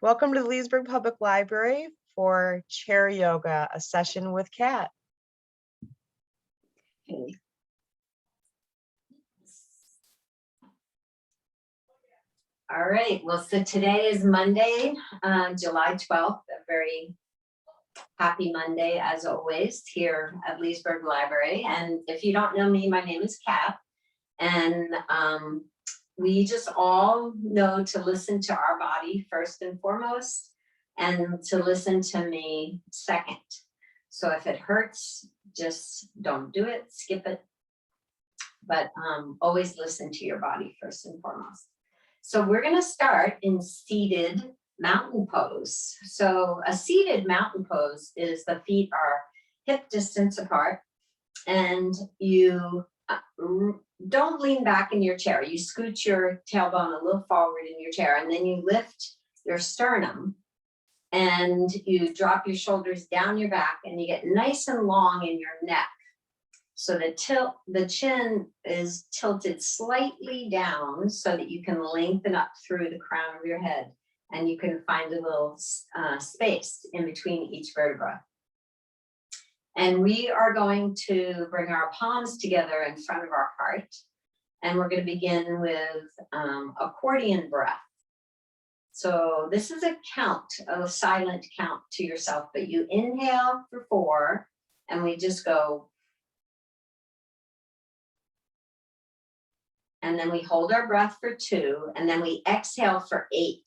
Welcome to the Leesburg Public Library for Chair Yoga, a session with Kat. Okay. All right, well, so today is Monday, July 12th, a very happy Monday as always here at Leesburg Library. And if you don't know me, my name is Kat, and we just all know to listen to our body first and foremost, and to listen to me second. So if it hurts, just don't do it, skip it. But always listen to your body first and foremost. So we're going to start in seated mountain pose. So a seated mountain pose is the feet are hip distance apart, and you don't lean back in your chair. You scoot your tailbone a little forward in your chair, and then you lift your sternum and you drop your shoulders down your back, and you get nice and long in your neck. So the chin is tilted slightly down so that you can lengthen up through the crown of your head, and you can find a little space in between each vertebra. And we are going to bring our palms together in front of our heart, and we're going to begin with accordion breath. So this is a count, a silent count to yourself, but you inhale for 4, and we just go. And then we hold our breath for 2, and then we exhale for 8.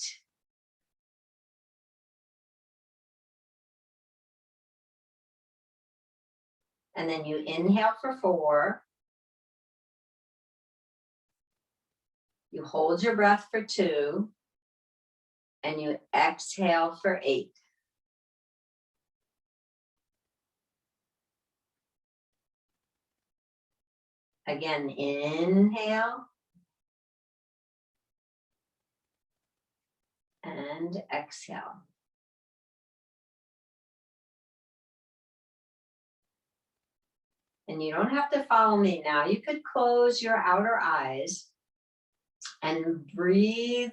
And then you inhale for 4. You hold your breath for 2, and you exhale for 8. Again, inhale and exhale. And you don't have to follow me now. You could close your outer eyes and breathe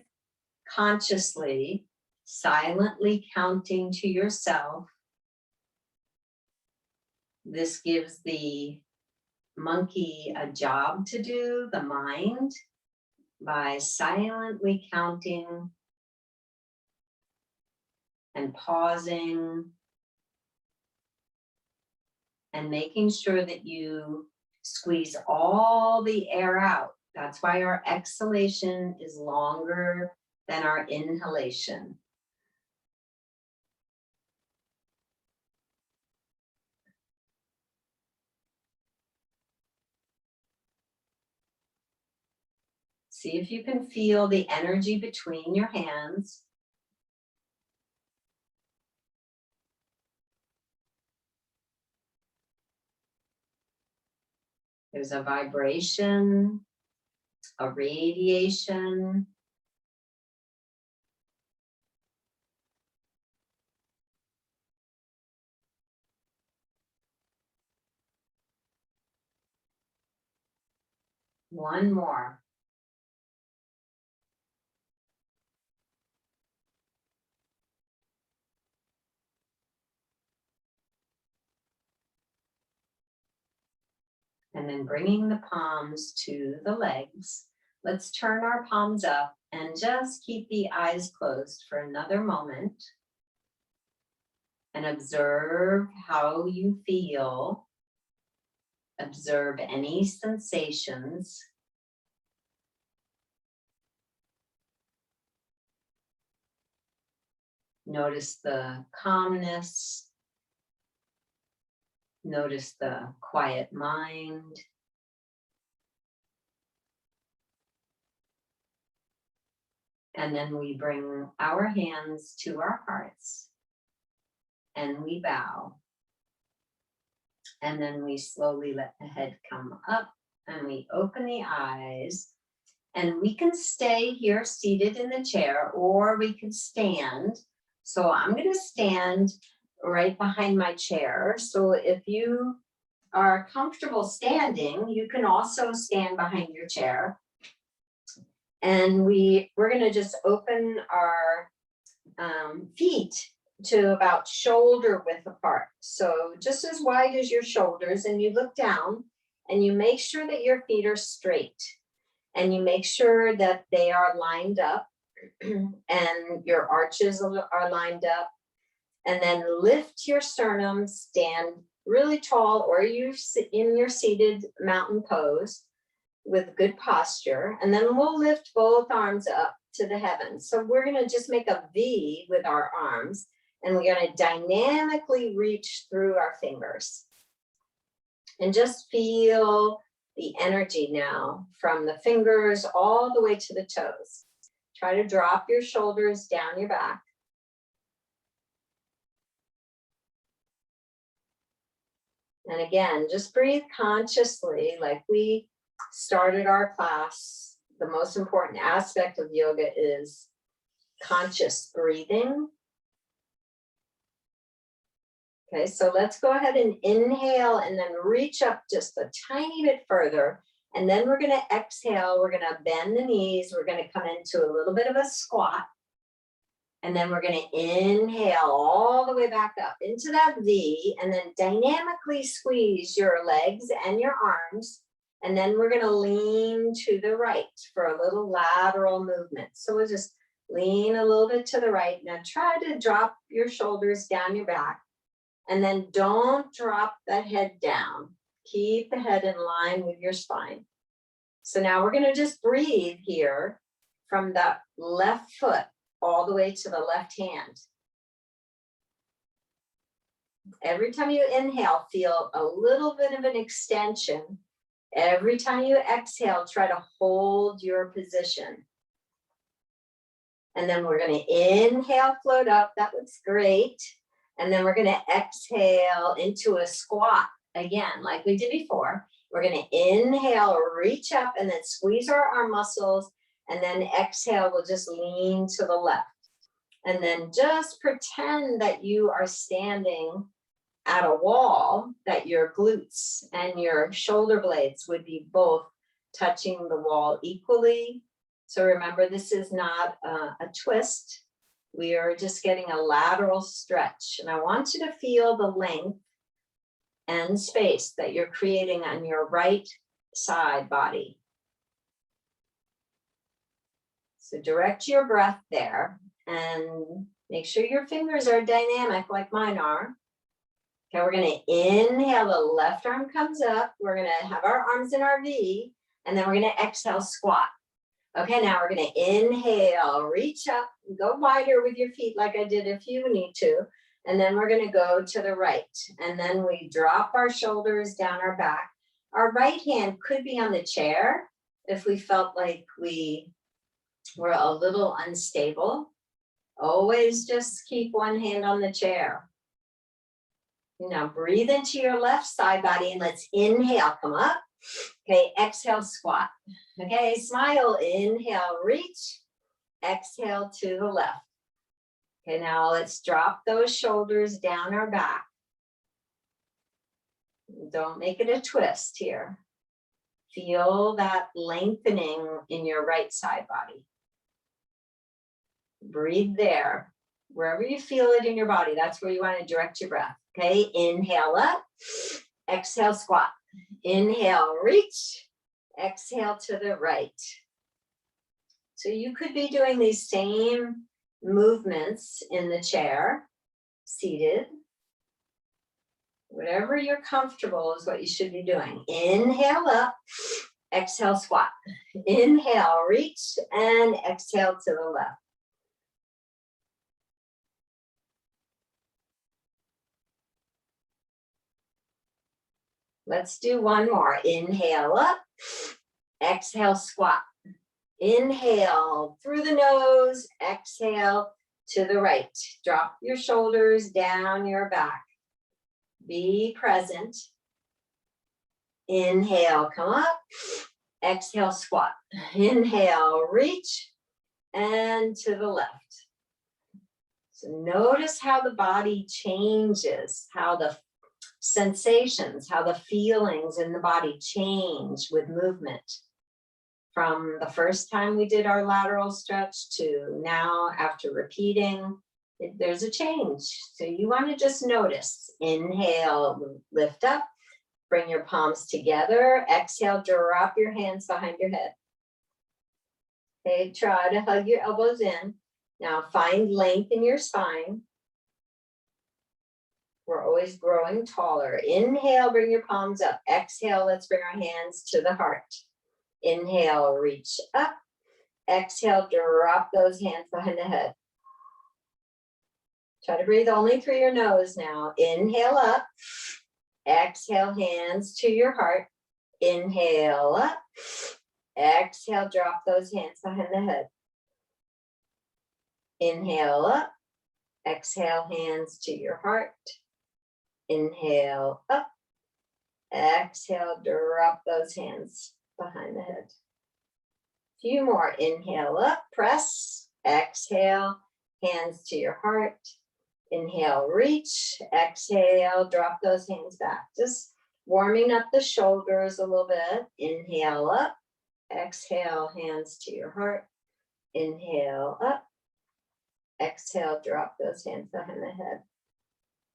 consciously, silently counting to yourself. This gives the monkey a job to do, the mind, by silently counting and pausing and making sure that you squeeze all the air out. That's why our exhalation is longer than our inhalation. See if you can feel the energy between your hands. There's a vibration, a radiation. One more. And then bringing the palms to the legs. Let's turn our palms up and just keep the eyes closed for another moment. And observe how you feel. Observe any sensations. Notice the calmness. Notice the quiet mind. And then we bring our hands to our hearts and we bow. And then we slowly let the head come up and we open the eyes. And we can stay here seated in the chair, or we could stand. So I'm going to stand right behind my chair. So if you are comfortable standing, you can also stand behind your chair. And we're going to just open our feet to about shoulder width apart. So just as wide as your shoulders, and you look down and you make sure that your feet are straight and you make sure that they are lined up and your arches are lined up. And then lift your sternum, stand really tall, or you sit in your seated mountain pose with good posture. And then we'll lift both arms up to the heavens. So we're going to just make a V with our arms, and we're going to dynamically reach through our fingers. And just feel the energy now from the fingers all the way to the toes. Try to drop your shoulders down your back. And again, just breathe consciously like we started our class. The most important aspect of yoga is conscious breathing. Okay, so let's go ahead and inhale and then reach up just a tiny bit further. And then we're going to exhale. We're going to bend the knees. We're going to come into a little bit of a squat. And then we're going to inhale all the way back up into that V, and then dynamically squeeze your legs and your arms. And then we're going to lean to the right for a little lateral movement. So we'll just lean a little bit to the right. Now try to drop your shoulders down your back. And then don't drop that head down. Keep the head in line with your spine. So now we're going to just breathe here from the left foot all the way to the left hand. Every time you inhale, feel a little bit of an extension. Every time you exhale, try to hold your position. And then we're going to inhale, float up. That looks great. And then we're going to exhale into a squat again, like we did before. We're going to inhale, reach up, and then squeeze our arm muscles. And then exhale, we'll just lean to the left. And then just pretend that you are standing at a wall, that your glutes and your shoulder blades would be both touching the wall equally. So remember, this is not a twist. We are just getting a lateral stretch. And I want you to feel the length and space that you're creating on your right side body. So direct your breath there and make sure your fingers are dynamic like mine are. Okay, we're going to inhale, the left arm comes up. We're going to have our arms in our V, and then we're going to exhale, squat. Okay, now we're going to inhale, reach up, go wider with your feet like I did if you need to. And then we're going to go to the right. And then we drop our shoulders down our back. Our right hand could be on the chair if we felt like we were a little unstable. Always just keep one hand on the chair. Now breathe into your left side body and let's inhale, come up. Okay, exhale, squat. Okay, smile, inhale, reach. Exhale to the left. Okay, now let's drop those shoulders down our back. Don't make it a twist here. Feel that lengthening in your right side body. Breathe there. Wherever you feel it in your body, that's where you want to direct your breath. Okay, inhale up, exhale, squat. Inhale, reach, exhale to the right. So you could be doing these same movements in the chair, seated. Whatever you're comfortable is what you should be doing. Inhale up, exhale, squat. Inhale, reach, and exhale to the left. Let's do one more. Inhale up, exhale, squat. Inhale through the nose, exhale to the right. Drop your shoulders down your back. Be present. Inhale, come up. Exhale, squat. Inhale, reach, and to the left. So notice how the body changes, how the sensations, how the feelings in the body change with movement. From the first time we did our lateral stretch to now, after repeating, there's a change. So you want to just notice. Inhale, lift up, bring your palms together. Exhale, drop your hands behind your head. Okay, try to hug your elbows in. Now find length in your spine. We're always growing taller. Inhale, bring your palms up. Exhale, let's bring our hands to the heart. Inhale, reach up. Exhale, drop those hands behind the head. Try to breathe only through your nose now. Inhale up. Exhale, hands to your heart. Inhale up. Exhale, drop those hands behind the head. Inhale up. Exhale, hands to your heart. Inhale up. Exhale, drop those hands behind the head. Few more. Inhale up, press. Exhale, hands to your heart. Inhale, reach. Exhale, drop those hands back. Just warming up the shoulders a little bit. Inhale up. Exhale, hands to your heart. Inhale up. Exhale, drop those hands behind the head.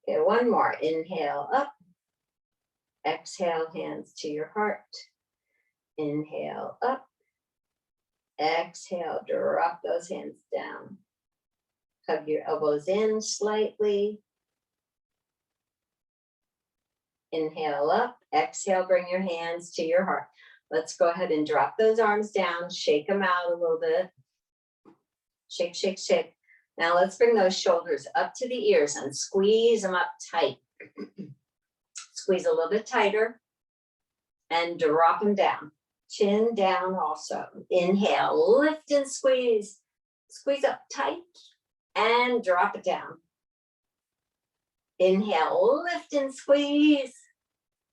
Okay, one more. Inhale up. Exhale, hands to your heart. Inhale up. Exhale, drop those hands down. Hug your elbows in slightly. Inhale up. Exhale, bring your hands to your heart. Let's go ahead and drop those arms down. Shake them out a little bit. Shake, shake, shake. Now let's bring those shoulders up to the ears and squeeze them up tight. Squeeze a little bit tighter and drop them down. Chin down also. Inhale, lift and squeeze. Squeeze up tight and drop it down. Inhale, lift and squeeze.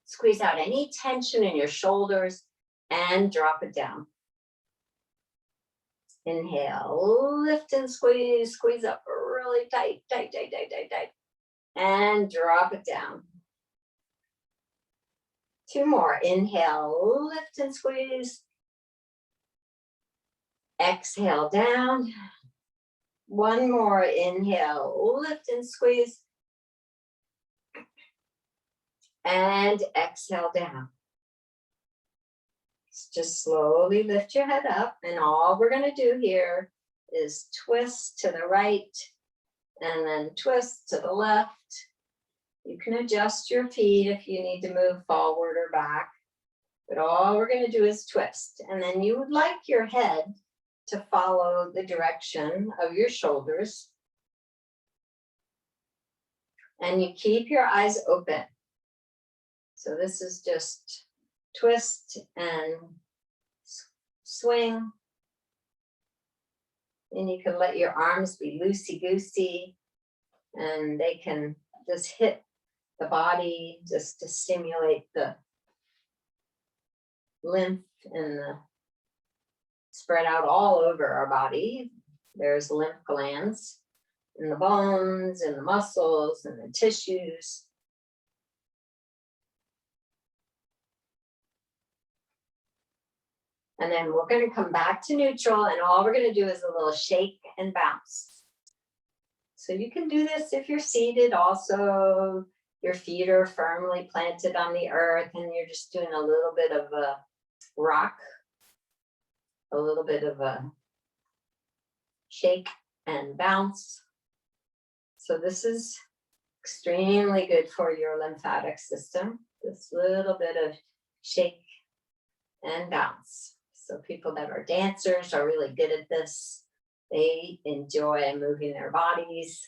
Squeeze out any tension in your shoulders and drop it down. Inhale, lift and squeeze. Squeeze up really tight, tight, tight, tight, tight, tight. And drop it down. Two more. Inhale, lift and squeeze. Exhale down. One more. Inhale, lift and squeeze. And exhale down. Just slowly lift your head up. And all we're going to do here is twist to the right and then twist to the left. You can adjust your feet if you need to move forward or back. But all we're going to do is twist. And then you would like your head to follow the direction of your shoulders. And you keep your eyes open. So this is just twist and swing. And you can let your arms be loosey-goosey and they can just hit the body just to stimulate the lymph and the spread out all over our body. There's lymph glands in the bones and the muscles and the tissues. And then we're going to come back to neutral and all we're going to do is a little shake and bounce. So you can do this if you're seated also. Your feet are firmly planted on the earth and you're just doing a little bit of a rock, a little bit of a shake and bounce. So this is extremely good for your lymphatic system. This little bit of shake and bounce. So people that are dancers are really good at this. They enjoy moving their bodies.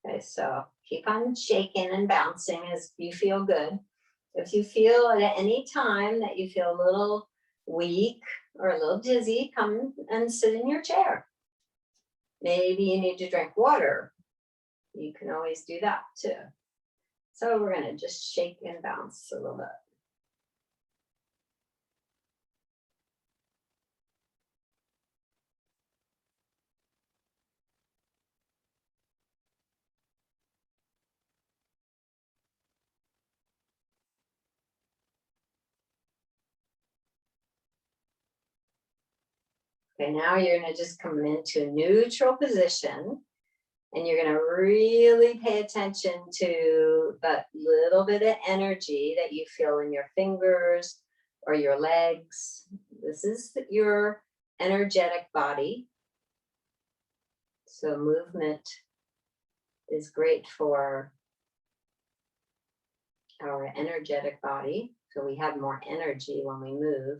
Okay, so keep on shaking and bouncing as you feel good. If you feel at any time that you feel a little weak or a little dizzy, come and sit in your chair. Maybe you need to drink water. You can always do that too. So we're going to just shake and bounce a little bit. Okay, now you're gonna just come into a neutral position. And you're gonna really pay attention to that little bit of energy that you feel in your fingers or your legs. This is your energetic body. So movement is great for our energetic body. So we have more energy when we move.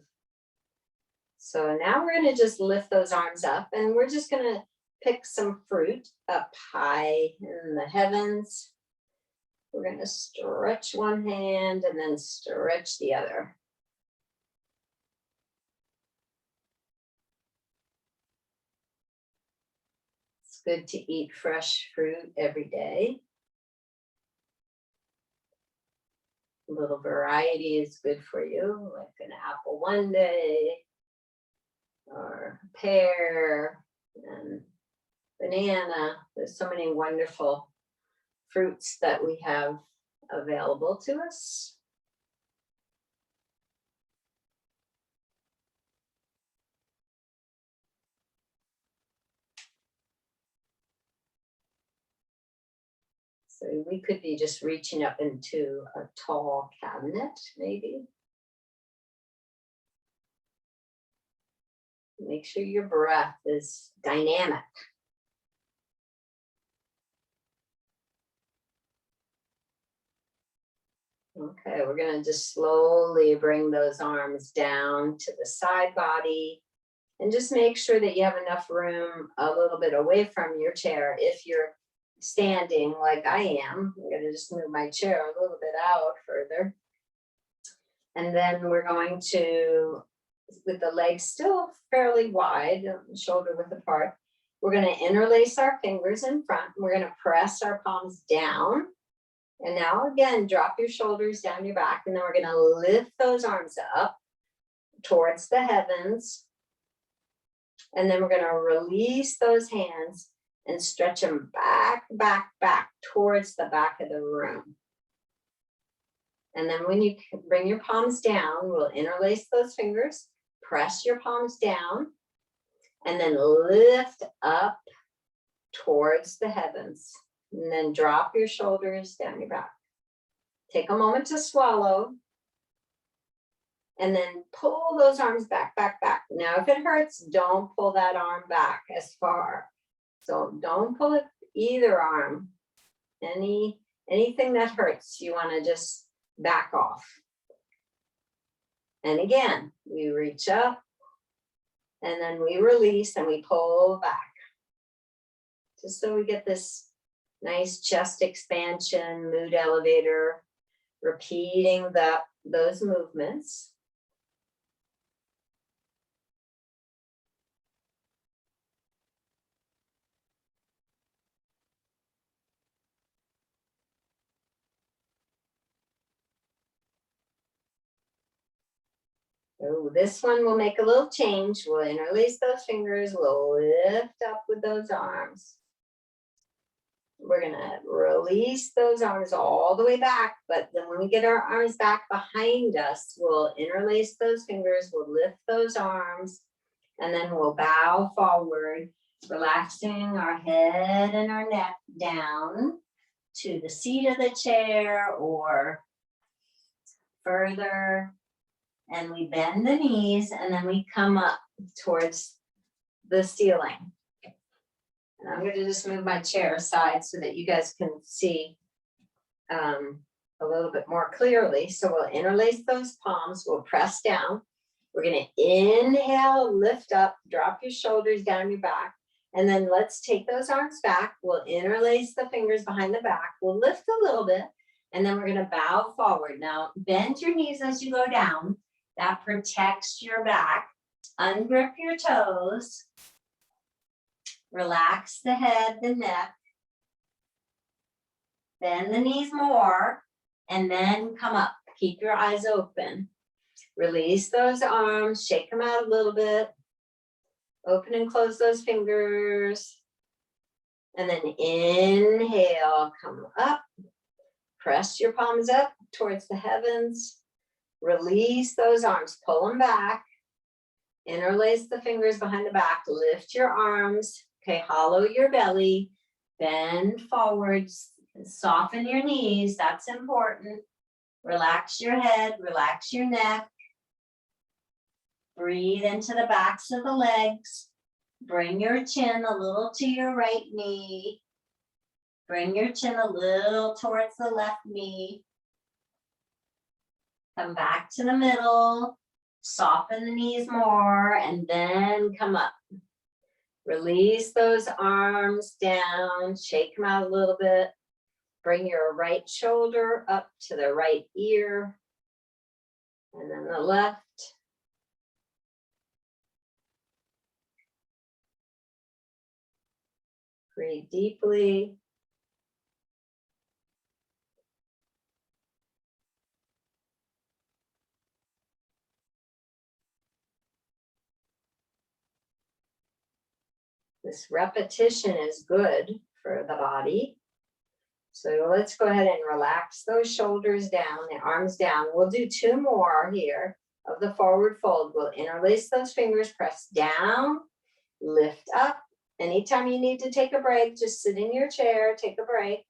So now we're gonna just lift those arms up and we're just gonna pick some fruit up high in the heavens. We're going to stretch one hand and then stretch the other. It's good to eat fresh fruit every day. A little variety is good for you, like an apple one day, or a pear, and banana. There's so many wonderful fruits that we have available to us. So we could be just reaching up into a tall cabinet, maybe. Make sure your breath is dynamic. Okay, we're gonna just slowly bring those arms down to the side body and just make sure that you have enough room a little bit away from your chair. If you're standing like I am, I'm gonna just move my chair a little bit out further. And then we're going to, with the legs still fairly wide, shoulder width apart, we're gonna interlace our fingers in front. We're gonna press our palms down. And now again, drop your shoulders down your back, and then we're gonna lift those arms up towards the heavens. And then we're gonna release those hands and stretch them back, back, back towards the back of the room. And then when you bring your palms down, we'll interlace those fingers, press your palms down, and then lift up towards the heavens. And then drop your shoulders down your back. Take a moment to swallow. And then pull those arms back, back, back. Now, if it hurts, don't pull that arm back as far. So don't pull it either arm. Anything that hurts, you want to just back off. And again, we reach up and then we release and we pull back. Just so we get this nice chest expansion, mood elevator, repeating those movements. So this one will make a little change. We'll interlace those fingers. We'll lift up with those arms. We're gonna release those arms all the way back, but then when we get our arms back behind us, we'll interlace those fingers, we'll lift those arms, and then we'll bow forward, relaxing our head and our neck down to the seat of the chair or further. And we bend the knees and then we come up towards the ceiling. And I'm going to just move my chair aside so that you guys can see a little bit more clearly. So we'll interlace those palms, we'll press down. We're going to inhale, lift up, drop your shoulders down your back. And then let's take those arms back. We'll interlace the fingers behind the back. We'll lift a little bit and then we're going to bow forward. Now bend your knees as you go down. That protects your back. Ungrip your toes. Relax the head, the neck. Bend the knees more and then come up. Keep your eyes open. Release those arms, shake them out a little bit. Open and close those fingers. And then inhale, come up. Press your palms up towards the heavens. Release those arms, pull them back. Interlace the fingers behind the back, lift your arms. Okay, hollow your belly, bend forwards, soften your knees, that's important. Relax your head, relax your neck. Breathe into the backs of the legs. Bring your chin a little to your right knee. Bring your chin a little towards the left knee. Come back to the middle. Soften the knees more and then come up. Release those arms down, shake them out a little bit. Bring your right shoulder up to the right ear. And then the left. Breathe deeply. This repetition is good for the body. So let's go ahead and relax those shoulders down, the arms down. We'll do 2 more here of the forward fold. We'll interlace those fingers, press down, lift up. Anytime you need to take a break, just sit in your chair, take a break.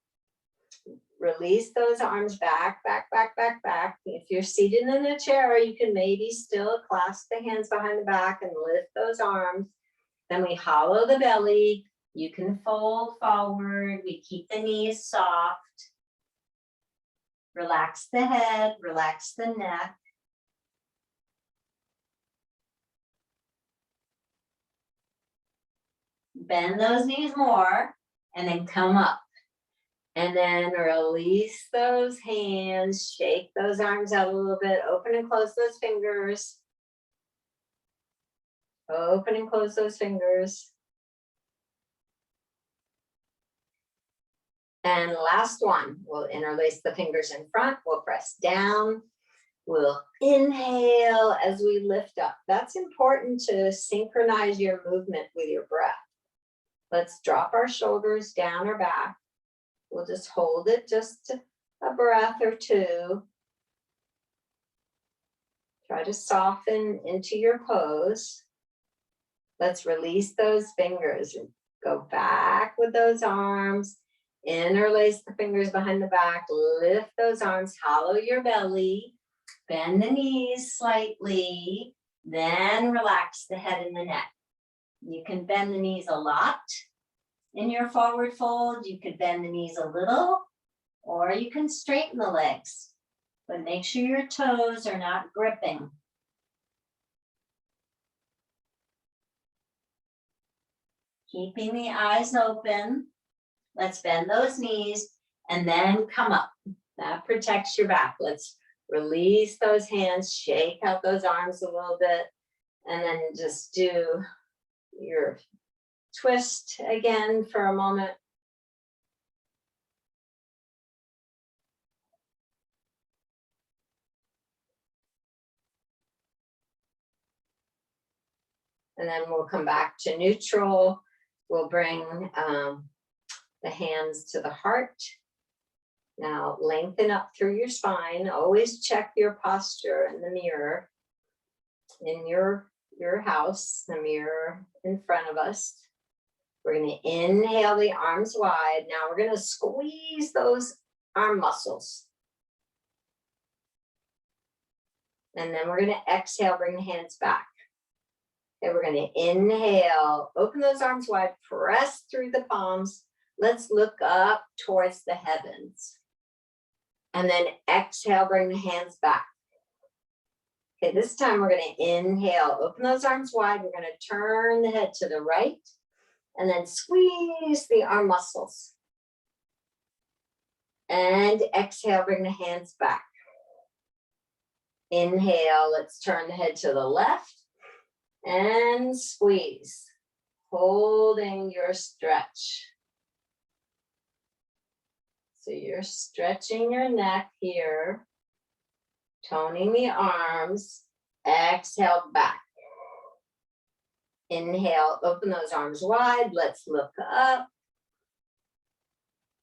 Release those arms back, back, back, back, back. If you're seated in a chair, you can maybe still clasp the hands behind the back and lift those arms. Then we hollow the belly. You can fold forward. We keep the knees soft. Relax the head, relax the neck. Bend those knees more and then come up. And then release those hands, shake those arms out a little bit, open and close those fingers. Open and close those fingers. And last one, we'll interlace the fingers in front, we'll press down. We'll inhale as we lift up. That's important to synchronize your movement with your breath. Let's drop our shoulders down or back. We'll just hold it just a breath or 2. Try to soften into your pose. Let's release those fingers and go back with those arms. Interlace the fingers behind the back. Lift those arms, hollow your belly. Bend the knees slightly. Then relax the head and the neck. You can bend the knees a lot. In your forward fold, you could bend the knees a little, or you can straighten the legs, but make sure your toes are not gripping. Keeping the eyes open. Let's bend those knees and then come up. That protects your back. Let's release those hands, shake out those arms a little bit, and then just do your twist again for a moment. And then we'll come back to neutral. We'll bring the hands to the heart. Now lengthen up through your spine. Always check your posture in the mirror in your house, the mirror in front of us. We're going to inhale the arms wide. Now we're going to squeeze those arm muscles. And then we're going to exhale, bring the hands back. Okay, we're going to inhale, open those arms wide, press through the palms. Let's look up towards the heavens. And then exhale, bring the hands back. Okay, this time we're going to inhale, open those arms wide. We're going to turn the head to the right and then squeeze the arm muscles. And exhale, bring the hands back. Inhale, let's turn the head to the left and squeeze, holding your stretch. So you're stretching your neck here, toning the arms, exhale back. Inhale, open those arms wide, let's look up.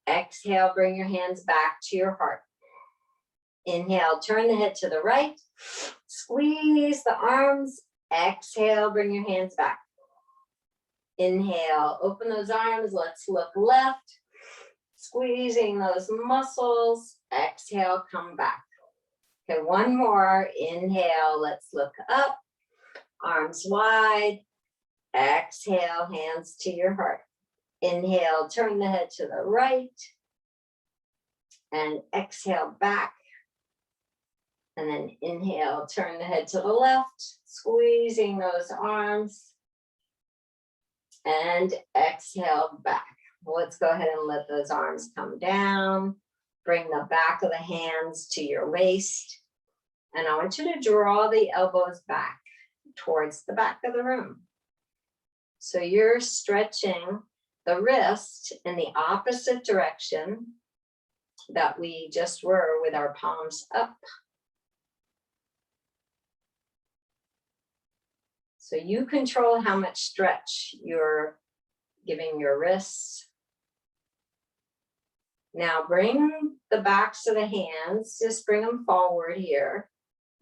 Exhale, bring your hands back to your heart. Inhale, turn the head to the right, squeeze the arms exhale, bring your hands back. Inhale, open those arms. Let's look left. Squeezing those muscles. Exhale, come back. Okay, one more. Inhale, let's look up. Arms wide. Exhale, hands to your heart. Inhale, turn the head to the right. And exhale back. And then inhale, turn the head to the left, squeezing those arms. And exhale back. Let's go ahead and let those arms come down. Bring the back of the hands to your waist. And I want you to draw the elbows back towards the back of the room. So you're stretching the wrist in the opposite direction that we just were with our palms up. So you control how much stretch you're giving your wrists. Now bring the backs of the hands, just bring them forward here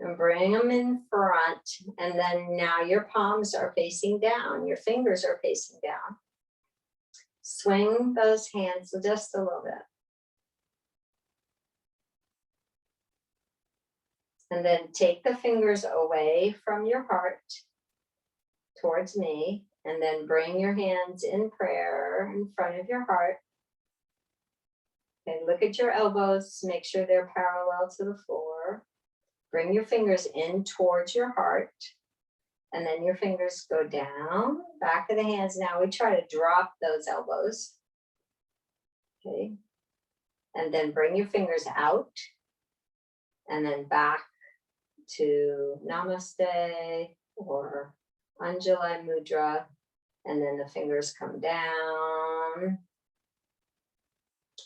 and bring them in front. And then now your palms are facing down, your fingers are facing down. Swing those hands just a little bit. And then take the fingers away from your heart towards me, and then bring your hands in prayer in front of your heart. And look at your elbows, make sure they're parallel to the floor. Bring your fingers in towards your heart, and then your fingers go down, back of the hands. Now we try to drop those elbows. Okay. And then bring your fingers out, and then back to Namaste or Anjali Mudra, and then the fingers come down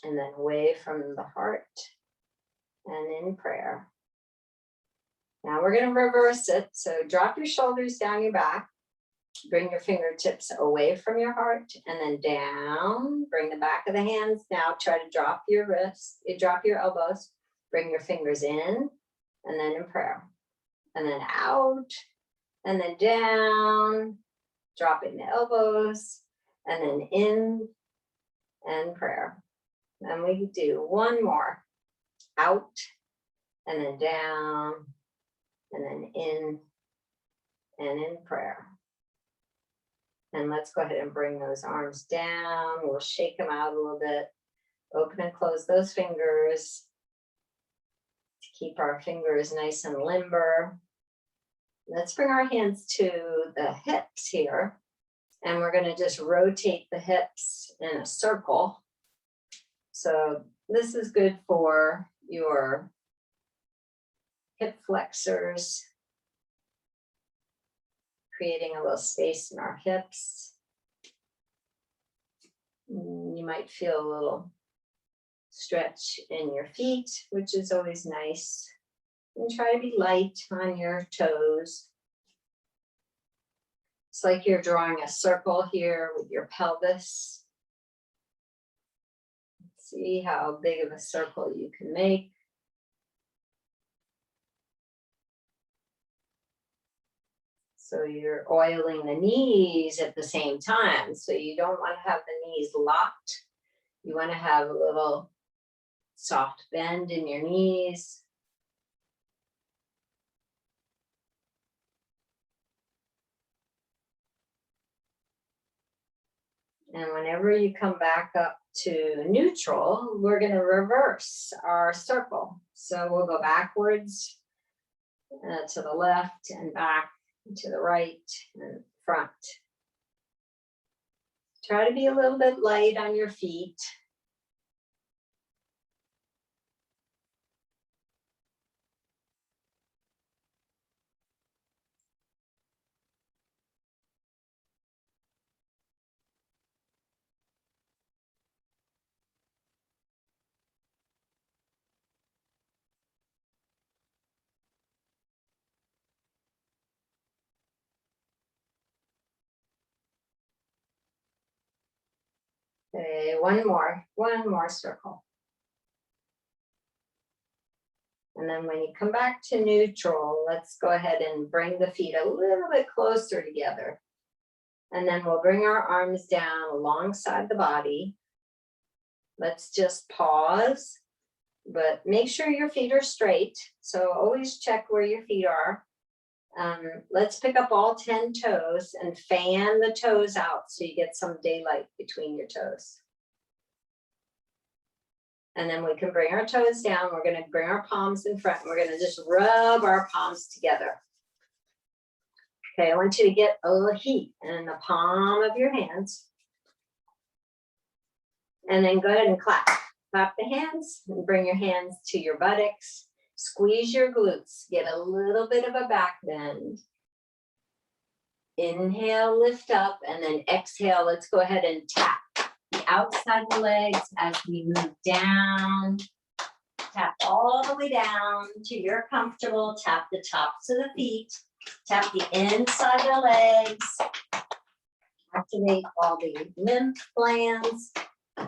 and then away from the heart and in prayer. Now we're going to reverse it. So drop your shoulders down your back, bring your fingertips away from your heart and then down, bring the back of the hands. Now try to drop your wrists, drop your elbows, bring your fingers in and then in prayer and then out. And then down, dropping the elbows, and then in and prayer. And we do one more. Out, and then down, and then in and in prayer. And let's go ahead and bring those arms down. We'll shake them out a little bit. Open and close those fingers. To keep our fingers nice and limber. Let's bring our hands to the hips here, and we're going to just rotate the hips in a circle. So this is good for your hip flexors, creating a little space in our hips. You might feel a little stretch in your feet, which is always nice. And try to be light on your toes. It's like you're drawing a circle here with your pelvis. See how big of a circle you can make. So you're oiling the knees at the same time. So you don't want to have the knees locked. You want to have a little soft bend in your knees. And whenever you come back up to neutral, we're going to reverse our circle. So we'll go backwards to the left and back to the right and front. Try to be a little bit light on your feet. Okay, one more circle. And then when you come back to neutral, let's go ahead and bring the feet a little bit closer together. And then we'll bring our arms down alongside the body. Let's just pause, but make sure your feet are straight. So always check where your feet are. Let's pick up all 10 toes and fan the toes out so you get some daylight between your toes. And then we can bring our toes down. We're going to bring our palms in front. We're going to just rub our palms together. Okay, I want you to get a little heat in the palm of your hands. And then go ahead and clap. Clap the hands and bring your hands to your buttocks. Squeeze your glutes. Get a little bit of a back bend. Inhale, lift up, and then exhale. Let's go ahead and tap the outside of the legs as we move down. Tap all the way down to your comfortable. Tap the tops of the feet. Tap the inside of the legs. Activate all the lymph glands.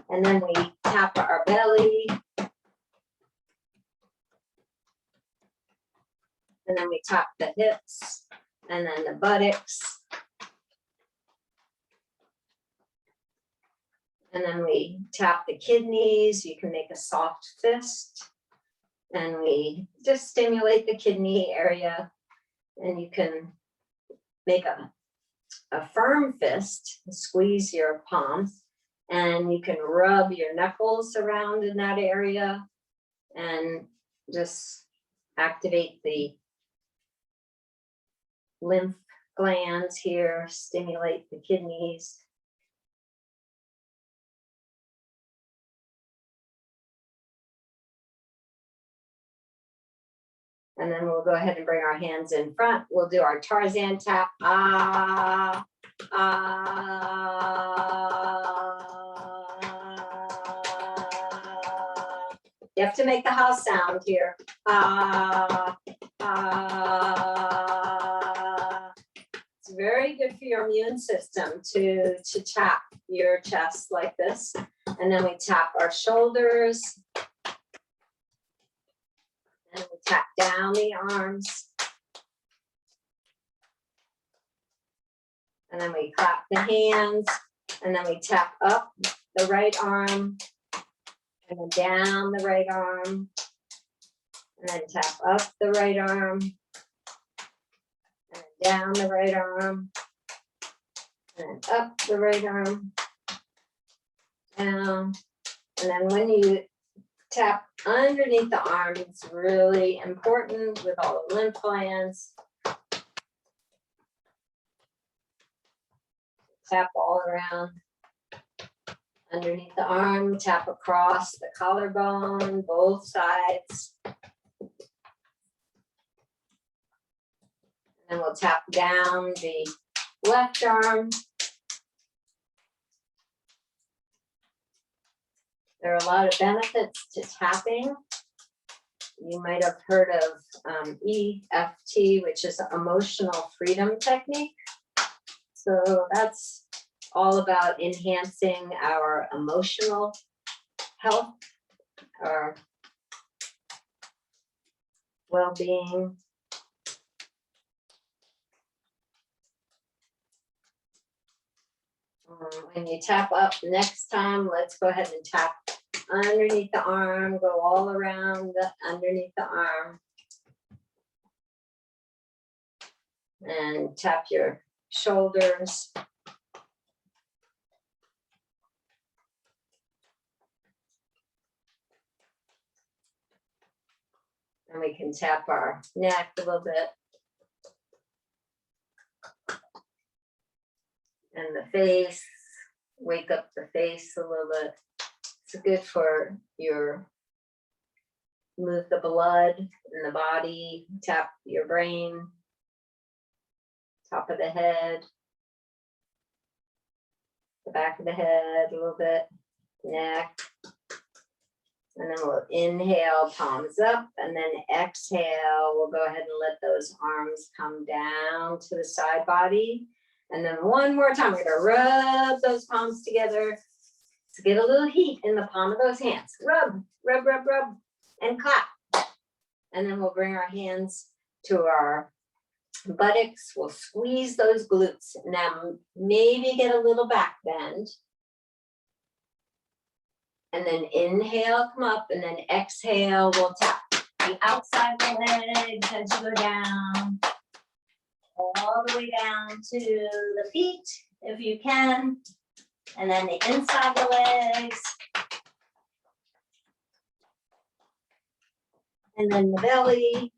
And then we tap our belly. And then we tap the hips. And then the buttocks. And then we tap the kidneys. You can make a soft fist. And we just stimulate the kidney area. And you can make a firm fist, squeeze your palms, and you can rub your knuckles around in that area and just activate the lymph glands here, stimulate the kidneys. And then we'll go ahead and bring our hands in front. We'll do our Tarzan tap. Ah, ah. You have to make the house sound here. Ah, ah. It's very good for your immune system to tap your chest like this. And then we tap our shoulders. And we tap down the arms. And then we clap the hands. And then we tap up the right arm. And then down the right arm. And then tap up the right arm. And then down the right arm. And then up the right arm. Down. And then when you tap underneath the arm, it's really important with all the lymph glands. Tap all around underneath the arm, tap across the collarbone, both sides. And then we'll tap down the left arm. There are a lot of benefits to tapping. You might have heard of EFT, which is emotional freedom technique. So that's all about enhancing our emotional health, our well-being. When you tap up next time, let's go ahead and tap underneath the arm, go all around underneath the arm. And tap your shoulders. And we can tap our neck a little bit. And the face, wake up the face a little bit. It's good for your, move the blood in the body, tap your brain, top of the head, the back of the head a little bit, neck. And then we'll inhale, palms up, and then exhale. We'll go ahead and let those arms come down to the side body. And then one more time, we're gonna rub those palms together to get a little heat in the palm of those hands. Rub, rub, rub, rub, and clap. And then we'll bring our hands to our buttocks. We'll squeeze those glutes. Now maybe get a little back bend. And then inhale, come up, and then exhale, we'll tap the outside the legs as you go down. All the way down to the feet, if you can. And then the inside the legs. And then the belly.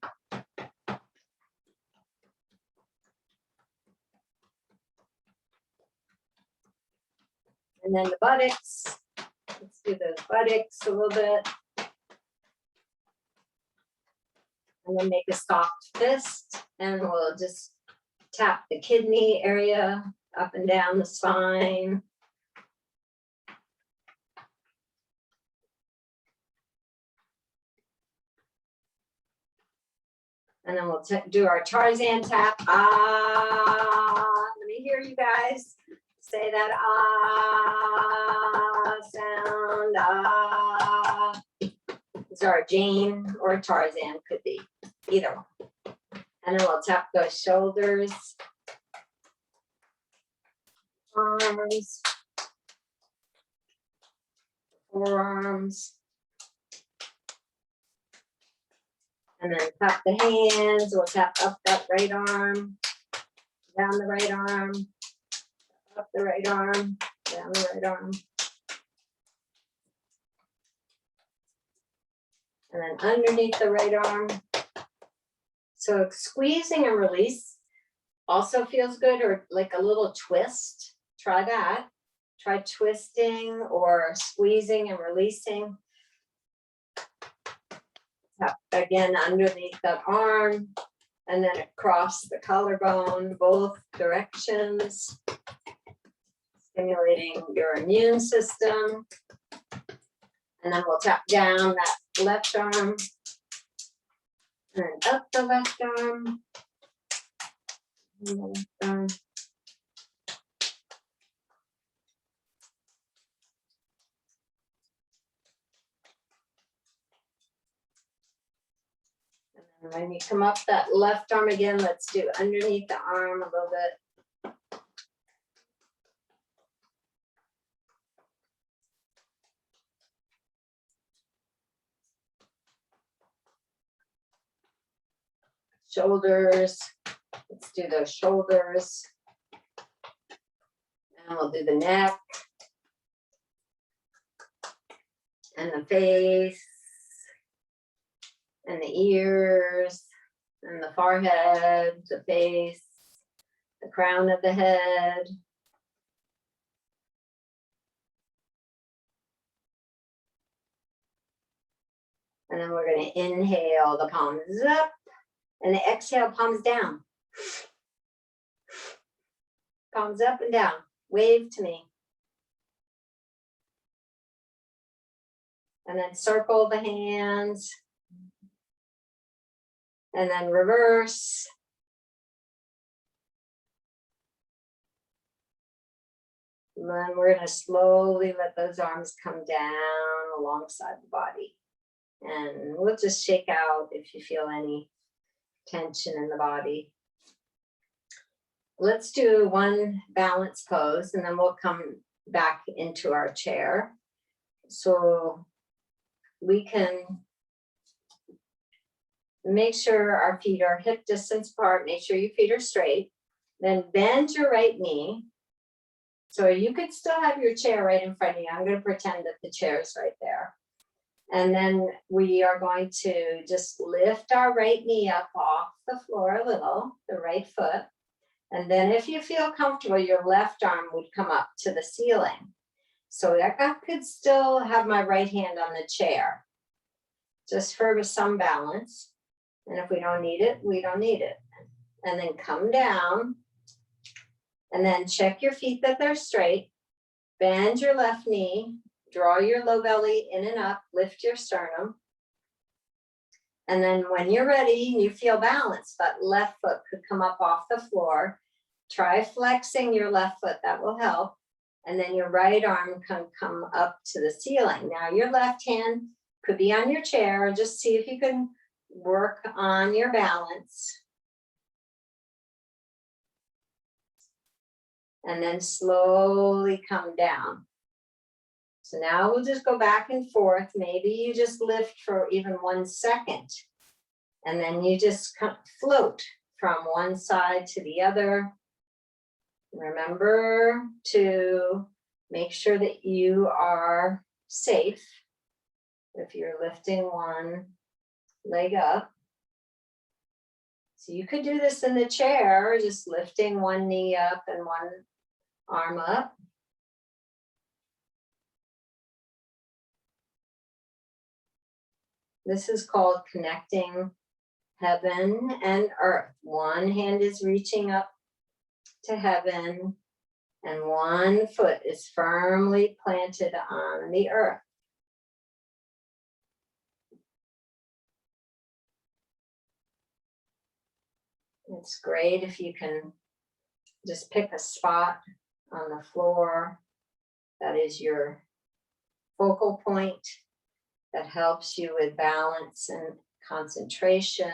And then the buttocks. Let's do those buttocks a little bit. And then make a soft fist, and we'll just tap the kidney area up and down the spine. And then we'll do our Tarzan tap. Ah, let me hear you guys say that ah sound. Ah. It's our Jane or Tarzan, could be either one. And then we'll tap those shoulders, arms, forearms. And then tap the hands. We'll tap up that right arm, down the right arm, up the right arm, down the right arm. And then underneath the right arm. So squeezing and release also feels good, or like a little twist. Try that. Try twisting or squeezing and releasing. Tap again underneath that arm and then across the collarbone, both directions, stimulating your immune system. And then we'll tap down that left arm and up the left arm. And the left arm. And then when you come up that left arm again, let's do underneath the arm a little bit. Shoulders, let's do those shoulders. And we'll do the neck. And the face. And the ears. And the forehead, the face. The crown of the head. And then we're going to inhale the palms up. And the exhale, palms down. Palms up and down. Wave to me. And then circle the hands. And then reverse. And then we're going to slowly let those arms come down alongside the body. And we'll just shake out if you feel any tension in the body. Let's do one balance pose and then we'll come back into our chair. So we can make sure our feet are hip distance apart. Make sure your feet are straight. Then bend your right knee. So you could still have your chair right in front of you. I'm going to pretend that the chair is right there. And then we are going to just lift our right knee up off the floor a little, the right foot. And then if you feel comfortable, your left arm would come up to the ceiling. So I could still have my right hand on the chair, just for some balance. And if we don't need it, we don't need it. And then come down. And then check your feet that they're straight. Bend your left knee. Draw your low belly in and up, lift your sternum. And then when you're ready and you feel balanced, that left foot could come up off the floor. Try flexing your left foot, that will help. And then your right arm can come up to the ceiling. Now your left hand could be on your chair. Just see if you can work on your balance. And then slowly come down. So now we'll just go back and forth. Maybe you just lift for even 1 second. And then you just float from one side to the other. Remember to make sure that you are safe if you're lifting one leg up. So you could do this in the chair, just lifting one knee up and one arm up. This is called connecting heaven and earth. One hand is reaching up to heaven and one foot is firmly planted on the earth. It's great if you can just pick a spot on the floor that is your focal point, that helps you with balance and concentration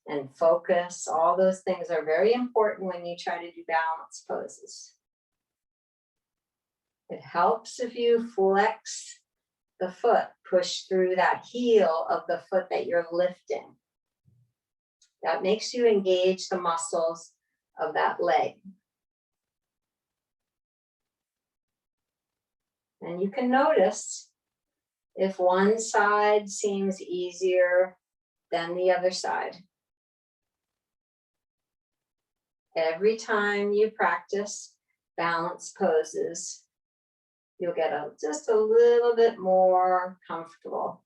and focus. All those things are very important when you try to do balance poses. It helps if you flex the foot, push through that heel of the foot that you're lifting. That makes you engage the muscles of that leg. And you can notice if one side seems easier than the other side. Every time you practice balance poses, you'll get just a little bit more comfortable.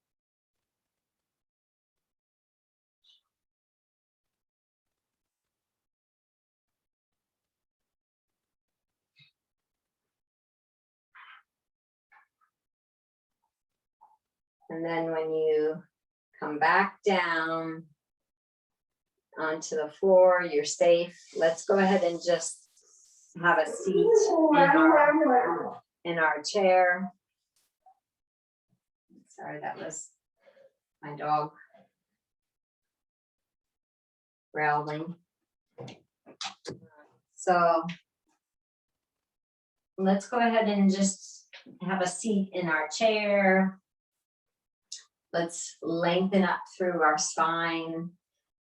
And then when you come back down onto the floor, you're safe. Let's go ahead and just have a seat in our chair. Sorry, that was my dog growling. So let's go ahead and just have a seat in our chair. Let's lengthen up through our spine.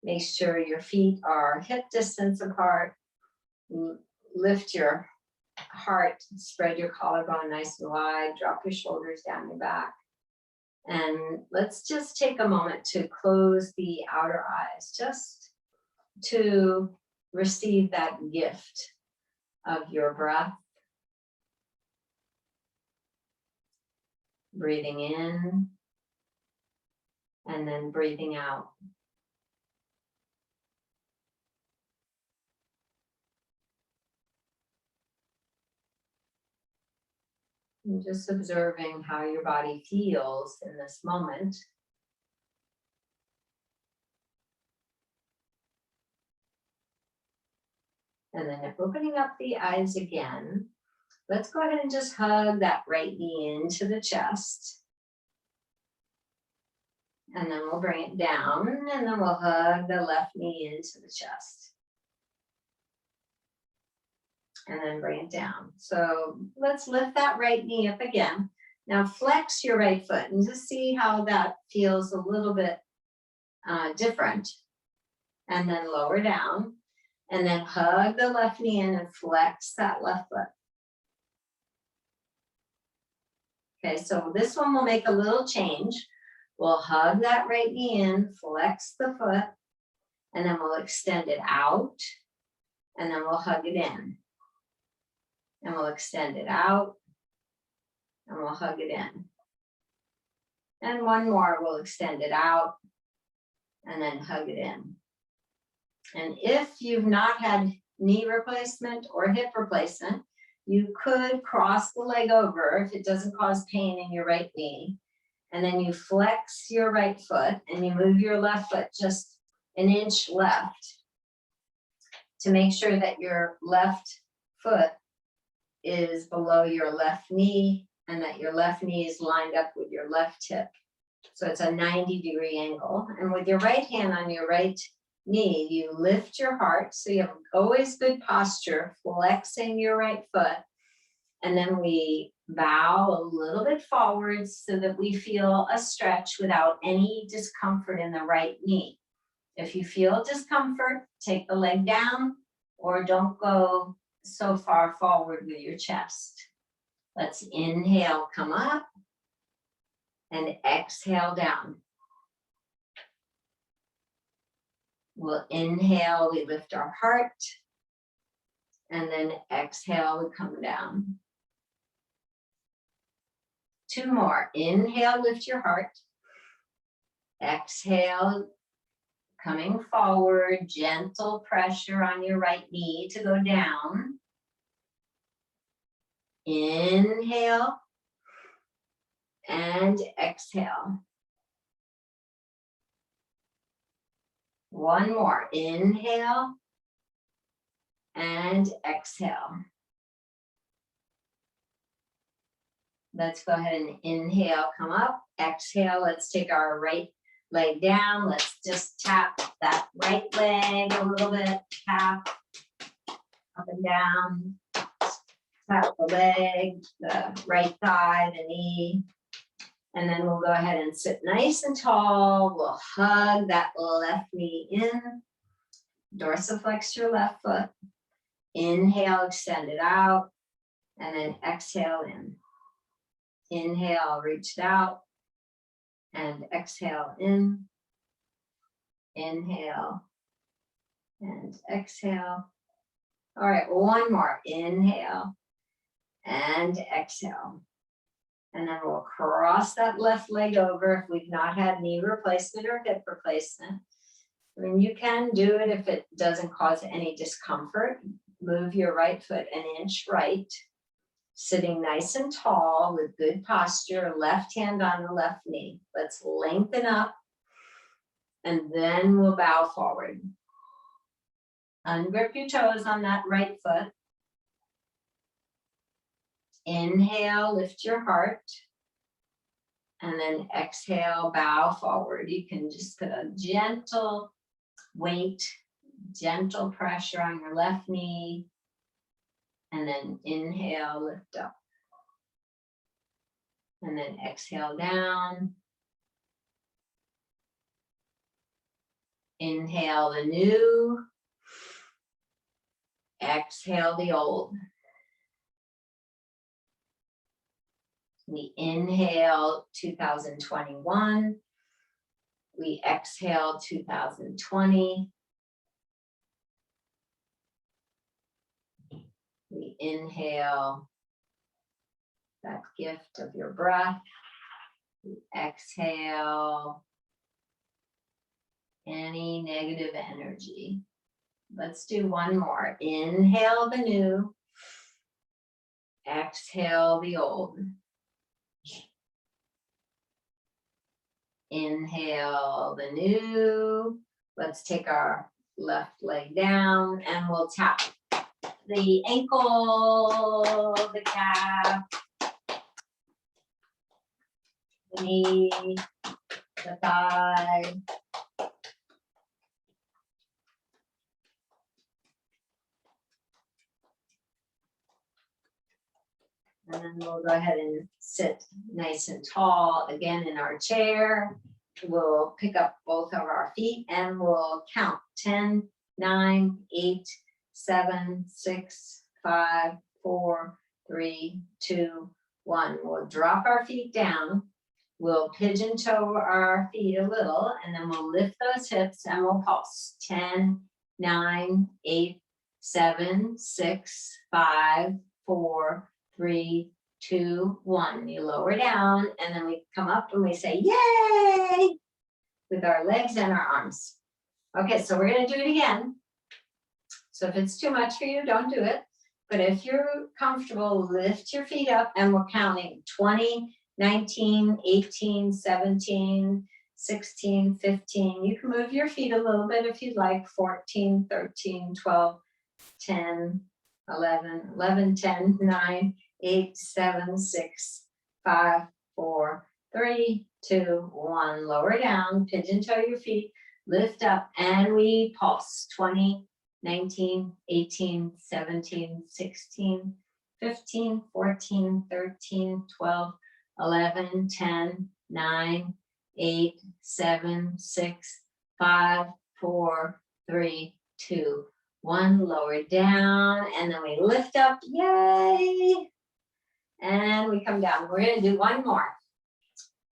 Make sure your feet are hip distance apart. Lift your heart, spread your collarbone nice and wide, drop your shoulders down your back. And let's just take a moment to close the outer eyes, just to receive that gift of your breath. Breathing in and then breathing out. And just observing how your body feels in this moment. And then opening up the eyes again, let's go ahead and just hug that right knee into the chest. And then we'll bring it down, and then we'll hug the left knee into the chest. And then bring it down. So let's lift that right knee up again. Now flex your right foot and just see how that feels a little bit different. And then lower down. And then hug the left knee in and flex that left foot. Okay, so this one will make a little change. We'll hug that right knee in, flex the foot, and then we'll extend it out, and then we'll hug it in. And we'll extend it out, and we'll hug it in. And one more, we'll extend it out, and then hug it in. And if you've not had knee replacement or hip replacement, you could cross the leg over if it doesn't cause pain in your right knee. And then you flex your right foot and you move your left foot just an inch left to make sure that your left foot is below your left knee and that your left knee is lined up with your left hip. So it's a 90-degree angle. And with your right hand on your right knee, you lift your heart. So you have always good posture, flexing your right foot. And then we bow a little bit forward so that we feel a stretch without any discomfort in the right knee. If you feel discomfort, take the leg down or don't go so far forward with your chest. Let's inhale, come up, and exhale down. We'll inhale, we lift our heart, and then exhale, we come down. 2 more. Inhale, lift your heart. Exhale, coming forward, gentle pressure on your right knee to go down. Inhale and exhale. 1 more. Inhale and exhale. Let's go ahead and inhale, come up. Exhale, let's take our right leg down. Let's just tap that right leg a little bit. Tap up and down. Tap the leg, the right thigh, the knee. And then we'll go ahead and sit nice and tall. We'll hug that left knee in. Dorsiflex your left foot. Inhale, extend it out. And then exhale in. Inhale, reach it out. And exhale in. Inhale. And exhale. All right, 1 more. Inhale. And exhale. And then we'll cross that left leg over if we've not had knee replacement or hip replacement. I mean, you can do it if it doesn't cause any discomfort. Move your right foot an inch right, sitting nice and tall with good posture, left hand on the left knee. Let's lengthen up, and then we'll bow forward. Ungrip your toes on that right foot. Inhale, lift your heart. And then exhale, bow forward. You can just put a gentle weight, gentle pressure on your left knee. And then inhale, lift up. And then exhale down. Inhale the new. Exhale the old. We inhale 2021. We exhale 2020. We inhale that gift of your breath. We exhale any negative energy. Let's do 1 more. Inhale the new. Exhale the old. Inhale the new. Let's take our left leg down and we'll tap the ankle, the calf, the knee, the thigh. And then we'll go ahead and sit nice and tall again in our chair. We'll pick up both of our feet and we'll count 10, 9, 8, 7, 6, 5, 4, 3, 2, 1. We'll drop our feet down. We'll pigeon toe our feet a little and then we'll lift those hips and we'll pulse. 10, 9, 8, 7, 6, 5, 4, 3, 2, 1. You lower down and then we come up and we say, yay, with our legs and our arms. Okay, so we're going to do it again. So if it's too much for you, don't do it. But if you're comfortable, lift your feet up and we're counting 20, 19, 18, 17, 16, 15. You can move your feet a little bit if you'd like. 14, 13, 12, 10, 11, 10, 9, 8, 7, 6, 5, 4, 3, 2, 1. Lower down, pigeon toe your feet, lift up, and we pulse. 20, 19, 18, 17, 16, 15, 14, 13, 12, 11, 10, 9, 8, 7, 6, 5, 4, 3, 2, 1. Lower down, and then we lift up. Yay! And we come down. We're going to do one more.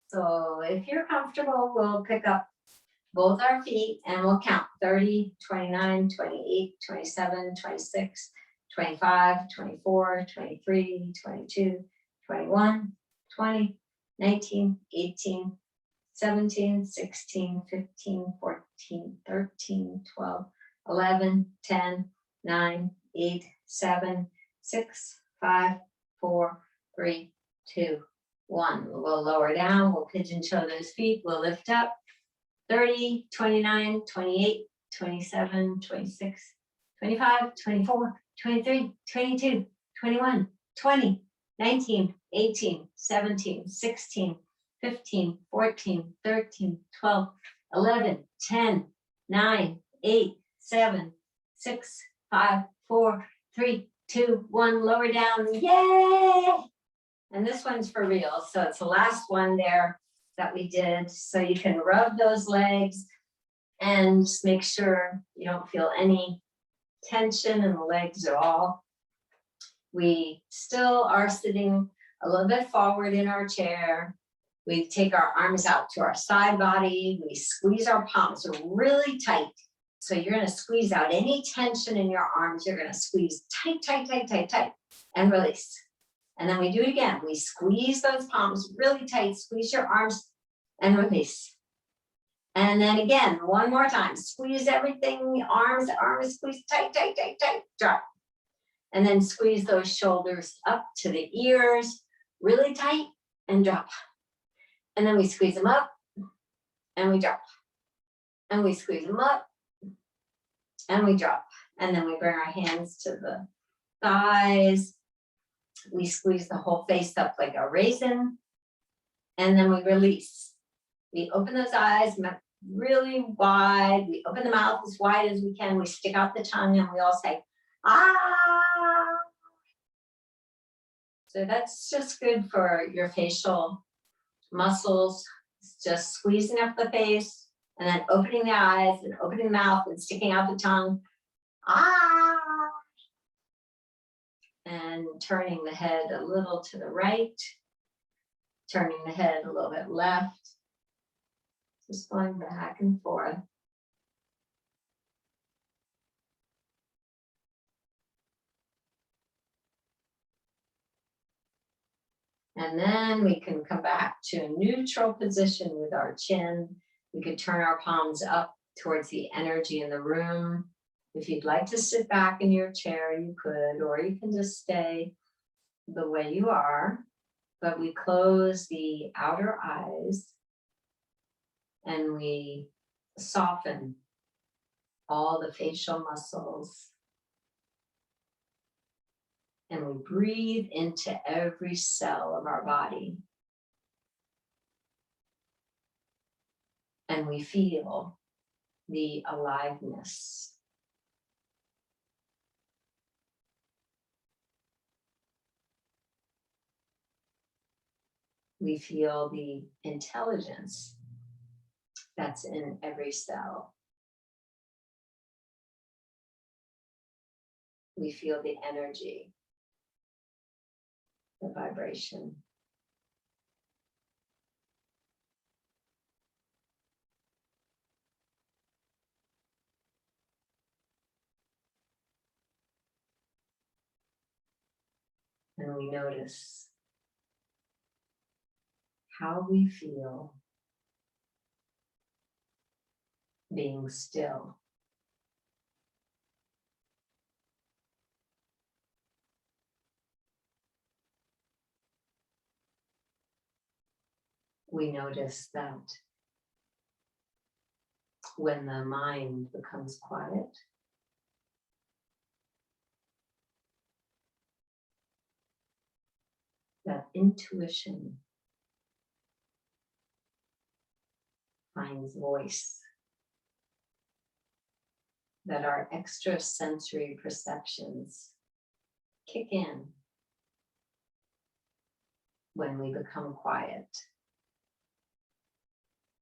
So if you're comfortable, we'll pick up both our feet and we'll count 30, 29, 28, 27, 26, 25, 24, 23, 22, 21, 20, 19, 18, 17, 16, 15, 14, 13, 12, 11, 10, 9, 8, 7, 6, 5, 4, 3, 2, 1. We'll lower down, we'll pigeon toe those feet, we'll lift up. 30, 29, 28, 27, 26, 25, 24, 23, 22, 21, 20, 19, 18, 17, 16, 15, 14, 13, 12, 11, 10, 9, 8, 7, 6, 5, 4, 3, 2, 1. Lower down. Yay! And this one's for real. So it's the last one there that we did. So you can rub those legs and just make sure you don't feel any tension in the legs at all. We still are sitting a little bit forward in our chair. We take our arms out to our side body. We squeeze our palms really tight. So you're going to squeeze out any tension in your arms. You're going to squeeze tight, tight, tight, tight, tight, and release. And then we do it again. We squeeze those palms really tight, squeeze your arms and release. And then again, one more time, squeeze everything, arms, squeeze tight, tight, tight, tight, drop. And then squeeze those shoulders up to the ears, really tight, and drop. And then we squeeze them up and we drop. And we squeeze them up and we drop. And then we bring our hands to the thighs. We squeeze the whole face up like a raisin, and then we release. We open those eyes really wide. We open the mouth as wide as we can. We stick out the tongue and we all say, ah. So that's just good for your facial muscles. It's just squeezing up the face and then opening the eyes and opening the mouth and sticking out the tongue. Ah. And turning the head a little to the right, turning the head a little bit left, just going back and forth. And then we can come back to a neutral position with our chin. We could turn our palms up towards the energy in the room. If you'd like to sit back in your chair, you could, or you can just stay the way you are. But we close the outer eyes and we soften all the facial muscles. And we breathe into every cell of our body. And we feel the aliveness. We feel the intelligence that's in every cell. We feel the energy, the vibration. And we notice how we feel being still. We notice that when the mind becomes quiet, that intuition finds voice, that our extrasensory perceptions kick in when we become quiet,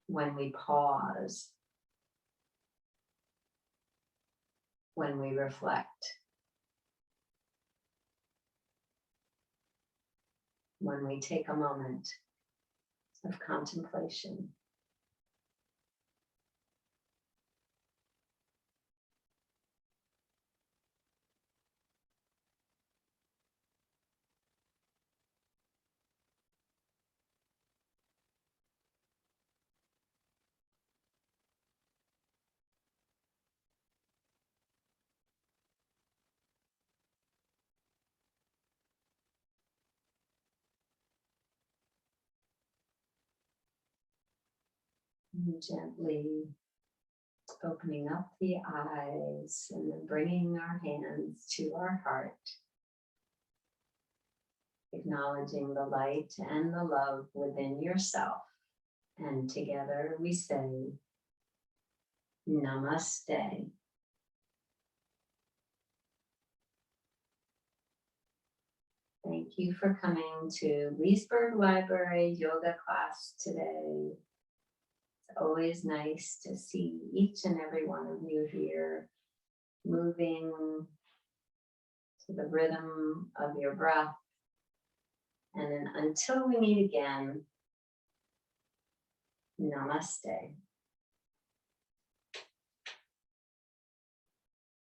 when we pause, when we reflect, when we take a moment of contemplation. And gently opening up the eyes and then bringing our hands to our heart, acknowledging the light and the love within yourself. And together we say, Namaste. Thank you for coming to Leesburg Library yoga class today. It's always nice to see each and every one of you here moving to the rhythm of your breath. And then until we meet again, Namaste.